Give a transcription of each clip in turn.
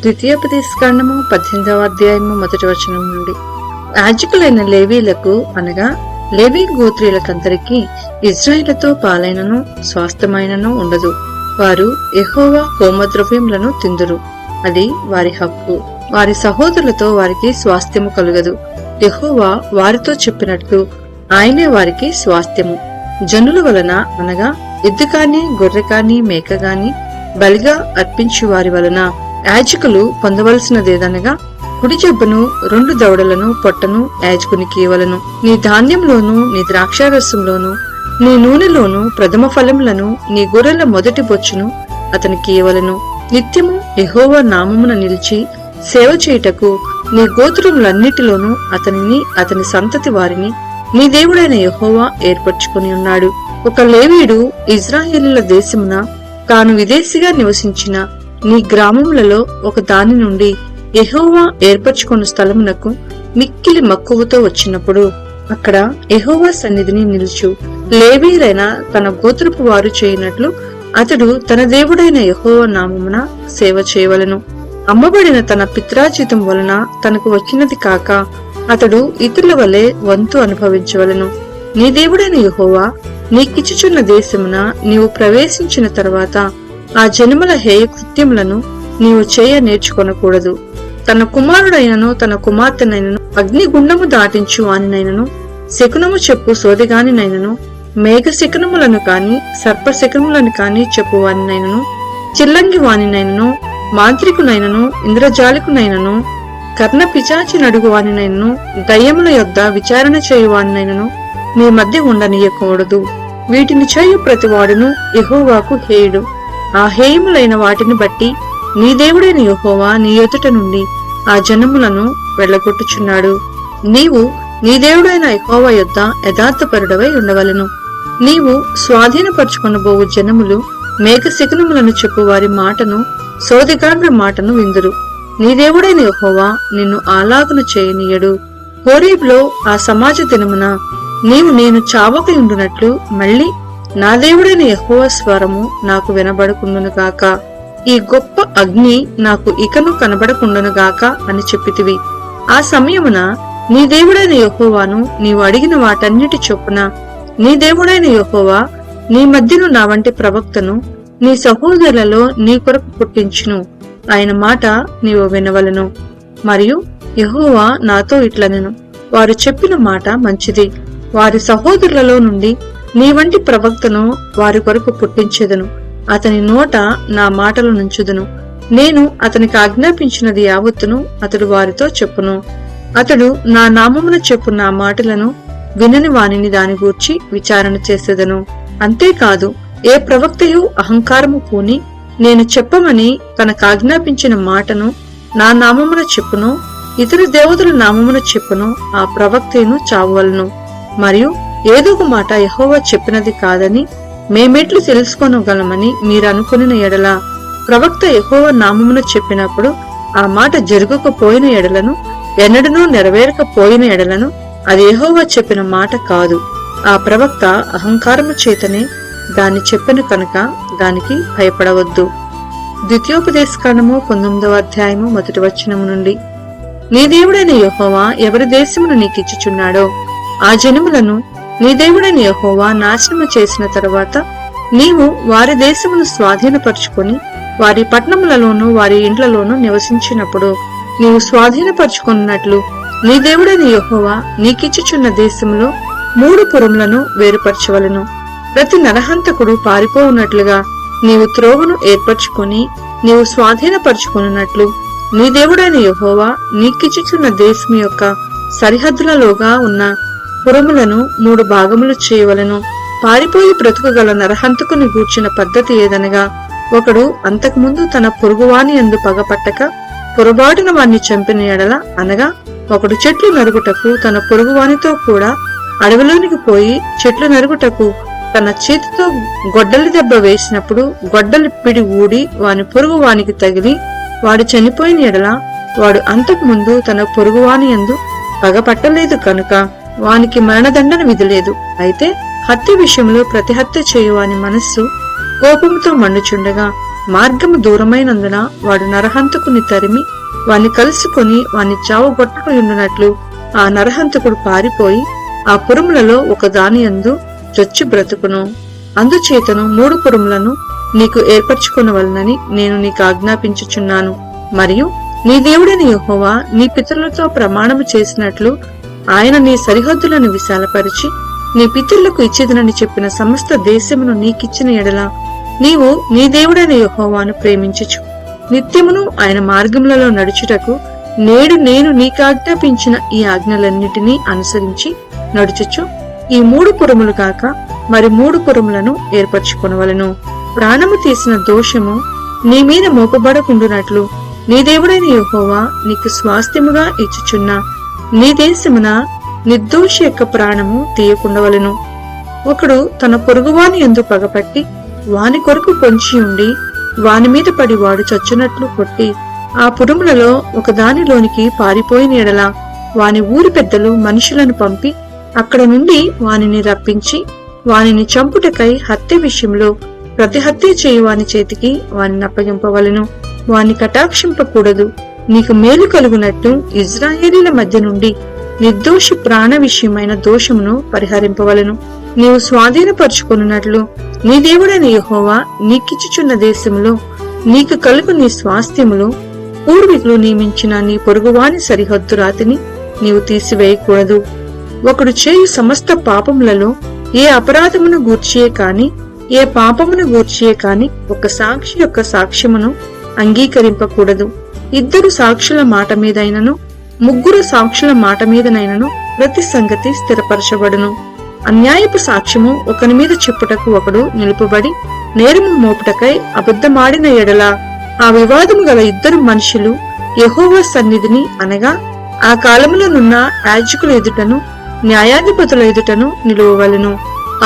ద్వితీయోపదేశకాండము 18వ అధ్యాయము 1వ వచనం నుండి. యాజకులైన లేవీలకు అనగా లేవీ గోత్రీలకందరికీ ఇజ్రాయేలుతో పాలైనను స్వాస్థ్యమైనను ఉండదు. వారు యెహోవా హోమద్రవ్యములను తిందురు, అది వారి హక్కు. వారి సహోదరులతో వారికి స్వాస్థ్యము కలుగదు. యెహోవా వారితో చెప్పినట్లు ఆయనే వారికి స్వాస్థ్యము. జనుల వలన అనగా ఎద్దు కాని గొర్రె కాని మేక గాని బలిగా అర్పించు వారి వలన యాజకులు పొందవలసినదేదనగా కుడి జబ్బను 2 దవడలను పొట్టను యాజకునికి ఇవ్వలను. నీ ధాన్యంలోను నీ ద్రాక్షారసంలోను నీ నూనెలోను ప్రథమ ఫలములను నీ గొర్రెల మొదటి బొచ్చును అతనికి ఇవ్వలను. నిత్యము యెహోవా నామమున నిలిచి సేవ చేయుటకు నీ గోత్రములన్నిటిలోనూ అతనిని అతని సంతతి వారిని నీ దేవుడైన యెహోవా ఏర్పరచుకుని ఉన్నాడు. ఒక లేవీయుడు ఇజ్రాయేలీయుల దేశమున తాను విదేశీగా నివసించిన నీ గ్రామములలో ఒక దాని నుండి యెహోవా ఏర్పరచుకున్న స్థలమునకు మిక్కిలి మక్కువతో వచ్చినప్పుడు అక్కడ యెహోవా సన్నిధిని నిలుచు లేవీయులైన తన గోత్రపు వారు చేయనట్లు అతడు తన దేవుడైన యెహోవా నామమున సేవ చేయవలను. అమ్మబడిన తన పిత్రాజితం వలన తనకు వచ్చినది కాక అతడు ఇతరుల వలె వంతు అనుభవించవలను. నీ దేవుడైన యెహోవా నీకిచ్చుచున్న దేశమున నీవు ప్రవేశించిన తరువాత ఆ జనముల హేయ కృత్యములను నీవు చేయ నేర్చుకొనకూడదు. తన కుమారుడైనను తన కుమార్తెనైనను అగ్నిగుండము దాటించు వానినైనను శకునము చెప్పు సోదిగానినైనను మేఘ శకునములను కాని సర్ప శకునములను కాని చెప్పు వానినైనను చిల్లంగి వానినైనను మాంత్రికునైనను ఇంద్రజాలికునైనను కర్ణ పిచాచి నడుగు వానినైనను దయ్యముల యొద్ద విచారణ చేయువానినైనను మీ మధ్య ఉండనీయకూడదు. వీటిని చేయు ప్రతివాడును యెహోవాకు హేయుడు. ఆ హేయములైన వాటిని బట్టి నీ దేవుడైన యెహోవా నీ ఎదుట నుండి ఆ జనములను వెళ్లగొట్టుచున్నాడు. నీవు నీ దేవుడైన యెహోవా యొద్ద యథార్థపరుడవై ఉండవలను. నీవు స్వాధీనపరచుకొనబోవు జనములు మేఘ శకునములను చెప్పు వారి మాటను సోదిగాండ్ర మాటను విందురు. నీ దేవుడైన యెహోవా నిన్ను ఆలాగున చేయనీయడు. హోరేబులో ఆ సమాజ దినమున నీవు నేను చావకయుండునట్లు మళ్లీ నా దేవుడైన యెహోవా స్వరము నాకు వినబడకుండునుగాక, ఈ గొప్ప అగ్ని నాకు ఇకను కనబడకుండునుగాక అని చెప్పితివి. ఆ సమయమున నీ దేవుడైన యెహోవాను నీవు అడిగిన వాటన్నిటి చొప్పున నీ దేవుడైన యెహోవా నీ మధ్యను నా వంటి ప్రవక్తను నీ సహోదరులలో నీ కొరకు పుట్టించును. ఆయన మాట నీవు వినవలను. మరియు యెహోవా నాతో ఇట్లనెను, వారు చెప్పిన మాట మంచిది. వారి సహోదరులలో నుండి నీ వంటి ప్రవక్తను వారి కొరకు పుట్టించెదను. అతని నోట నా మాటలు నుంచుదును. నేను అతనికి ఆజ్ఞాపించినది యావత్తును అతడు వారితో చెప్పును. అతడు నా నామమున చెప్పు నా మాటలను వినని వానిని దాని గూర్చి విచారణ చేసేదను. అంతేకాదు ఏ ప్రవక్తయు అహంకారము పూని నేను చెప్పమని తనకాజ్ఞాపించిన మాటను నా నామమున చెప్పును ఇతర దేవతల నామమున చెప్పును ఆ ప్రవక్తను చావవలను. మరియు ఏదో ఒక మాట యెహోవా చెప్పినది కాదని మేమెట్లు తెలుసుకొనగలమని మీరనుకుని ఎడల ప్రవక్త యెహోవా నామమున చెప్పినప్పుడు ఆ మాట జరగకపోయిన ఎడలను ఎన్నడనూ నెరవేరకపోయిన ఎడలను అది యెహోవా చెప్పిన మాట కాదు. ఆ ప్రవక్త అహంకారము చేతనే దాన్ని చెప్పెను కనుక దానికి భయపడవద్దు. ద్వితీయోపదేశకాండము 19వ అధ్యాయము 1వ వచనము నుండి. నీ దేవుడైన యెహోవా ఎవరి దేశమును నీకిచ్చుచున్నాడో ఆ జనములను నీ దేవుడైన యెహోవా నాశనము చేసిన తరువాత నీవు వారి దేశమును స్వాధీనపరుచుకొని వారి పట్టణములలోనూ వారి ఇండ్లలోనూ నివసించినప్పుడు నీవు స్వాధీనపరుచుకున్నట్లు నీ దేవుడైన యెహోవా నీకిచ్చుచున్న దేశములో 3 పురములను వేరుపరచవలను. ప్రతి నరహంతకుడు పారిపోవునట్లుగా నీవు త్రోవను ఏర్పరచుకొని నీవు స్వాధీనపరుచుకున్నట్లు నీ దేవుడైన యెహోవా నీకిచ్చుచున్న దేశం యొక్క సరిహద్దులలోగా ఉన్న పురములను 3 భాగములు చేయవలను. పారిపోయి బ్రతుకుగల నరహంతకుని గూర్చిన పద్ధతి ఏదనగా ఒకడు అంతకుముందు తన పొరుగువాని యందు పగపట్టక పొరబాటున వాణ్ణి చంపిన ఎడల, అనగా ఒకడు చెట్లు నరుగుటకు తన పొరుగువానితో కూడా అడవిలోనికి పోయి చెట్లు నరుగుటకు తన చేతితో గొడ్డలి దెబ్బ వేసినప్పుడు గొడ్డలి పిడి ఊడి వాని పొరుగువానికి తగిలి వాడు చనిపోయిన ఎడల వాడు అంతకు ముందు తన పొరుగువాని యందు పగపట్టలేదు కనుక వానికి మరణదండన విధిలేదు. అయితే హత్య విషయంలో ప్రతిహత్య చేయువాని మనస్సు కోపంతో మండుచుండగా మార్గము దూరమైనందున వాడు నరహంతకుని తరిమి వాని కలుసుకొని వాని చావుగొట్టకుయుండునట్లు ఆ నరహంతకుడు పారిపోయి ఆ పురములలో ఒక దాని యందు చొచ్చి బ్రతుకును. అందుచేతను 3 పురములను నీకు ఏర్పరచుకొనవలనని నేను నీకు ఆజ్ఞాపించుచున్నాను. మరియు నీ దేవుడైన యెహోవా నీ పితరులతో ప్రమాణము చేసినట్లు ఆయన నీ సరిహద్దులను విశాలపరిచి నీ పితరులకు ఇచ్చేదనని చెప్పిన సమస్త దేశమును నీకిచ్చిన ఎడల నీవు నీ దేవుడైన యెహోవాను ప్రేమించుచు నిత్యమును ఆయన మార్గములలో నడుచుటకు నేడు నేను నీకాజ్ఞాపించిన ఈ ఆజ్ఞలన్నిటినీ అనుసరించి నడుచుచు ఈ 3 పురములు కాక మరి 3 పురములను ఏర్పరచుకొనవలెను. ప్రాణము తీసిన దోషము నీ మీద మోపబడకుండునట్లు నీ దేవుడైన యెహోవా నీకు స్వాస్థ్యముగా ఇచ్చుచున్న నీ దేశమున నిర్దోషి యొక్క ప్రాణము తీయకుండవలెను. ఒకడు తన పొరుగువాని యందు పగపట్టి వాని కొరకు పొంచి ఉండి వాని మీద పడి వాడు చచ్చునట్లు కొట్టి ఆ పురములలో ఒక దానిలోనికి పారిపోయిన ఎడల వాని ఊరి పెద్దలు మనుషులను పంపి అక్కడ నుండి వానిని రప్పించి వానిని చంపుటకై హత్య విషయంలో ప్రతిహత్య చేయు వాని చేతికి వానిని అప్పగింపవలెను. వాని కటాక్షింపకూడదు. నీకు మేలు కలుగునట్టు ఇజ్రాయేలీల మధ్య నుండి నిర్దోషి ప్రాణ విషయమైన దోషమును పరిహరింపవలెను. నీవు స్వాధీనపరుచుకొనున్నట్లు నీ దేవుడైన యెహోవా నీకిచ్చుచున్న దేశములో నీకు కలుగు నీ స్వాస్థ్యములో పూర్వీకులు నియమించిన నీ పొరుగువాని సరిహద్దు రాతిని నీవు తీసివేయకూడదు. ఒకడు చేయు సమస్త పాపములలో ఏ అపరాధమును గూర్చియే కాని ఏ పాపమును గూర్చియే కాని ఒక సాక్షి యొక్క సాక్ష్యమును అంగీకరింపకూడదు. 2 సాక్షుల మాట మీదైనను 3 సాక్షుల మాట మీదనైనను ప్రతి సంగతి స్థిరపరచబడును. అన్యాయపు సాక్ష్యము ఒకని మీద చెప్పుటకు ఒకడు నిలుపబడి నేరము మోపుటకై అబద్ధమాడిన ఎడల ఆ వివాదము గల 2 మనుషులు యెహోవా సన్నిధిని అనగా ఆ కాలములోనున్న యాజకుల ఎదుటను న్యాయాధిపతుల ఎదుటను నిలువవలెను.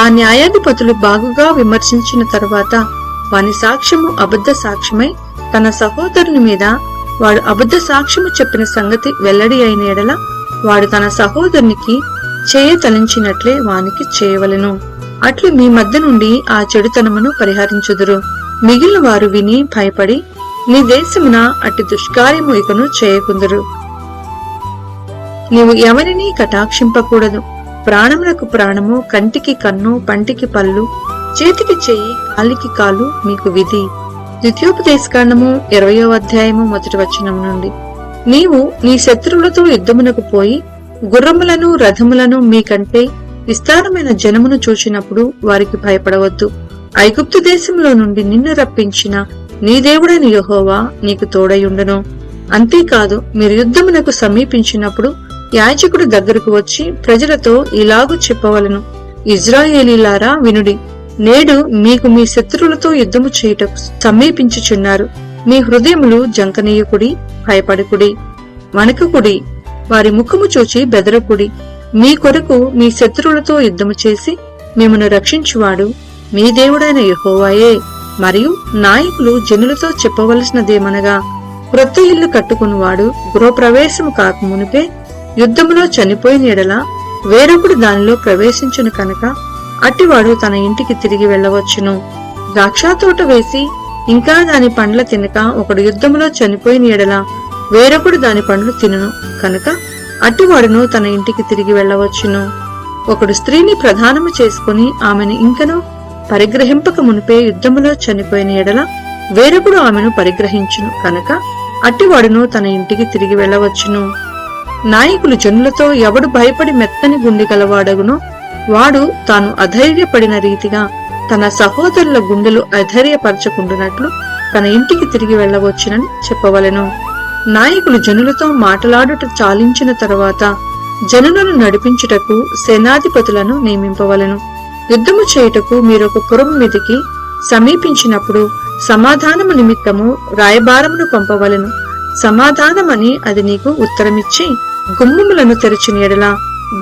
ఆ న్యాయాధిపతులు బాగుగా విమర్శించిన తరువాత వాని సాక్ష్యము అబద్ధ సాక్ష్యమై తన సహోదరుని మీద వాడు అబద్ధ సాక్ష్యము చెప్పిన సంగతి వెల్లడి అయిన ఎడల వాడు తన సహోదరునికి చేయతలించినట్లే వానికి చేయవలెను. అట్లు మీ మధ్య నుండి ఆ చెడుతనమును పరిహరించుదురు. మిగిలిన వారు విని భయపడి నీ దేశమున అట్టి దుష్కార్యము ఇకను చేయకుందురు. నీవు ఎవరిని కటాక్షింపకూడదు. ప్రాణములకు ప్రాణము, కంటికి కన్ను, పంటికి పళ్ళు, చేతికి చెయ్యి, కాలికి కాలు మీకు విధి. ద్వితీయోపదేశకాండము 20వ అధ్యాయము 1వ వచనం నుండి. నీవు నీ శత్రువులతో యుద్ధమునకు పోయి గుర్రములను రథములను మీకంటే విస్తారమైన జనమును చూచినప్పుడు వారికి భయపడవద్దు. ఐగుప్తు దేశంలో నుండి నిన్ను రప్పించిన నీ దేవుడైన యెహోవా నీకు తోడయుండును. అంతేకాదు మీరు యుద్ధమునకు సమీపించినప్పుడు యాజకుడు దగ్గరకు వచ్చి ప్రజలతో ఇలాగు చెప్పవలెను. ఇజ్రాయేలీలారా వినుడి. నేడు మీకు మీ శత్రువులతో యుద్ధము చేయుటకు సమీపించుచున్నారు. మీ హృదయములు జంకనీయకుడి, భయపడకుడి, వణకకుడి, వారి ముఖము చూచి బెదరకుడి. మీ కొరకు మీ శత్రువులతో యుద్ధము చేసి మిమ్మను రక్షించువాడు మీ దేవుడైన యెహోవాయే. మరియు నాయకులు జనులతో చెప్పవలసినదేమనగా, క్రొత్త ఇల్లు కట్టుకునివాడు గృహప్రవేశము కాకమునిపే యుద్ధములో చనిపోయిన ఎడల వేరొకడు దానిలో ప్రవేశించును కనుక అట్టివాడు తన ఇంటికి తిరిగి వెళ్లవచ్చును. ద్రాక్షతోట వేసి ఇంకా దాని పండ్ల తినక ఒకడు యుద్ధములో చనిపోయిన ఎడల వేరొకడు దాని పండ్లు తినును కనుక అట్టివాడును తన ఇంటికి తిరిగి వెళ్లవచ్చును. ఒకడు స్త్రీని ప్రధానము చేసుకుని ఆమెను ఇంకను పరిగ్రహింపక మునిపే యుద్ధములో చనిపోయిన ఎడల వేరొకడు ఆమెను పరిగ్రహించును కనుక అట్టివాడును తన ఇంటికి తిరిగి వెళ్లవచ్చును. నాయకులు జనులతో ఎవడు భయపడి మెత్తని గుండె గలవాడగునో వాడు తాను అధైర్యపడిన రీతిగా తన సహోదరుల గుండెలు అధైర్యపరచకుండునట్లు తన ఇంటికి తిరిగి వెళ్లవచ్చునని చెప్పవలెను. నాయకులు జనులతో మాటలాడుట చాలించిన తరువాత జనులను నడిపించుటకు సేనాధిపతులను నియమింపవలెను. యుద్ధము చేయుటకు మీరొక పురం మీదికి సమీపించినప్పుడు సమాధానము నిమిత్తము రాయబారమును పంపవలెను. సమాధానమని అది నీకు ఉత్తరమిచ్చి గుమ్మములను తెరచిన ఎడల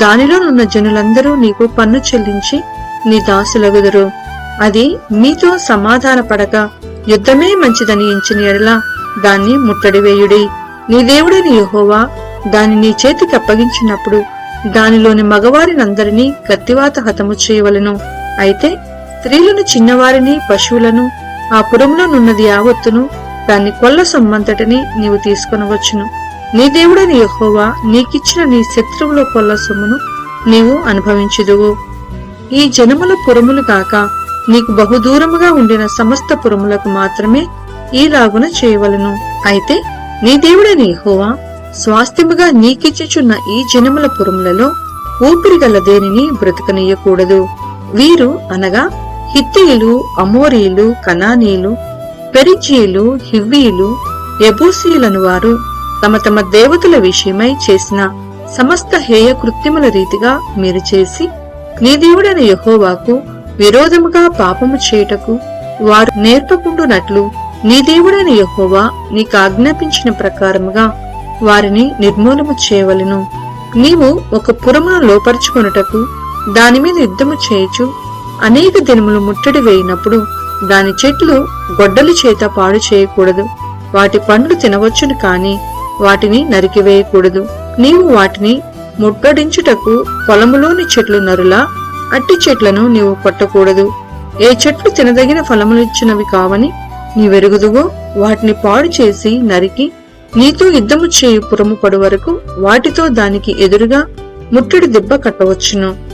దానిలోనున్న జనులందరూ నీకు పన్ను చెల్లించి నీ దాసులగుదురు. అది మీతో సమాధాన పడక యుద్ధమే మంచిదని ఎంచిన ఎడల దాన్ని ముట్టడివేయుడి. నీ దేవుడైన యెహోవా దాని నీ చేతికి అప్పగించినప్పుడు దానిలోని మగవారినందరినీ కత్తివాత హతము చేయవలెను. అయితే స్త్రీలను, చిన్నవారిని, పశువులను, ఆ పురంలో నున్నది యావత్తును, దాన్ని కొల్ల సొమ్మంతటిని నీవు తీసుకొనవచ్చును. నీ దేవుడైన యెహోవా నీకిచ్చిన నీ శత్రువుల కొల్ల సొమ్మును నీవు అనుభవించుదువు. ఈ జనముల పురములు కాక నీకు బహుదూరముగా ఉండిన సమస్త పురములకు మాత్రమే ఈలాగున చేయవలను. అయితే నీ దేవుడైన యెహోవా స్వాస్థ్యముగా నీకిచ్చుచున్న ఈ జనముల పురములలో ఊపిరిగల దేనిని బ్రతకనీయకూడదు. వీరు అనగా హిత్తీయులు, అమోరీయులు, కనానీయులు, పెరిజీయులు, హివ్వీయులు, యెబూసీయులను వారు తమ తమ దేవతల విషయమై చేసిన సమస్త హేయ కృత్యముల రీతిగా మీరు చేసి నీ దేవుడైన యెహోవాకు విరోధముగా పాపము చేయుటకు వారు నేర్పకుండునట్లు నీ దేవుడైన యెహోవా నీకు ఆజ్ఞాపించిన ప్రకారముగా వారిని నిర్మూలము చేయవలెను. నీవు ఒక పురమును లోపరుచుకొనుటకు దానిమీద యుద్ధము చేయుచు అనేక దినములు ముట్టడి వేయినప్పుడు దాని చెట్లు గొడ్డలి చేత పాడు చేయకూడదు. వాటి పండ్లు తినవచ్చును కాని వాటిని నరికివేయకూడదు. నీవు వాటిని ముట్టడించుటకు పొలములోని చెట్లు నరులా అట్టి చెట్లను నీవు కొట్టకూడదు. ఏ చెట్లు తినదగిన ఫలములిచ్చినవి కావని నీవెరుగుదువో వాటిని పాడు చేసి నరికి నీతో యుద్ధము చేయు పురము పడు వరకు వాటితో దానికి ఎదురుగా ముట్టడి దెబ్బ కట్టవచ్చును.